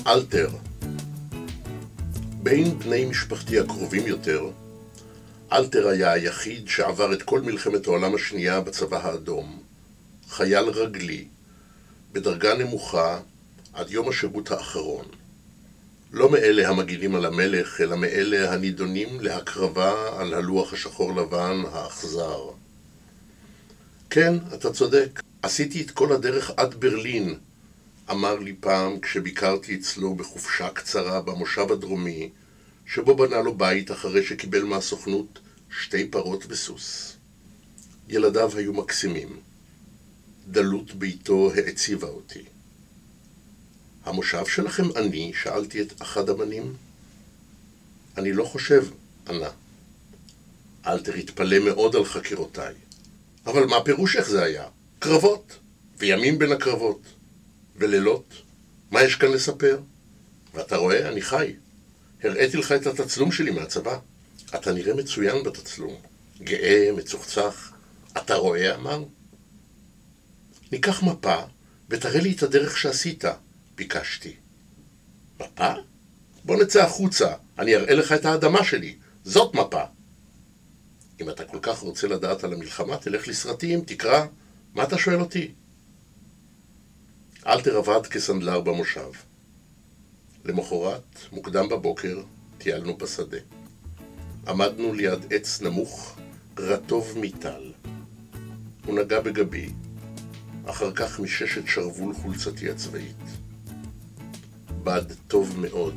אלתר. בין בני משפחתי הקרובים יותר, אלתר היה היחיד שעבר את כל מלחמת העולם השנייה בצבא האדום, חייל רגלי, בדרגה נמוכה עד יום השירות האחרון. לא מאלה המגינים על המלך, אלא מאלה הנידונים להקרבה על הלוח השחור לבן האכזר. כן, אתה צודק, עשיתי את כל הדרך עד ברלין, אמר לי פעם כשביקרתי אצלו בחופשה קצרה במושב הדרומי, שבו בנה לו בית אחרי שקיבל מהסוכנות 2 פרות וסוס. ילדיו היו מקסימים. דלות ביתו העציבה אותי. המושב שלכם עני? שאלתי את אחד הבנים. אני לא חושב, ענה. אלתר התפלא מאוד על חקירותיי. אבל מה פירוש איך זה היה? קרבות, וימים בין הקרבות, ולילות. מה יש כאן לספר? ואתה רואה, אני חי. הראיתי לך את התצלום שלי מהצבא. אתה נראה מצוין בתצלום. גאה, מצוחצח. אתה רואה, אמר? ניקח מפה ותראה לי את הדרך שעשית, ביקשתי. מפה? בוא נצא החוצה, אני אראה לך את האדמה שלי. זאת מפה. אם אתה כל כך רוצה לדעת על המלחמה, תלך לסרטים, תקרא. מה אתה שואל אותי? אלתר עבד כסנדלר במושב. למחרת, מוקדם בבוקר, טיילנו בשדה. עמדנו ליד עץ נמוך, רטוב מטל. הוא נגע בגבי, אחר כך מששת שרוול חולצתי הצבאית. בד טוב מאוד,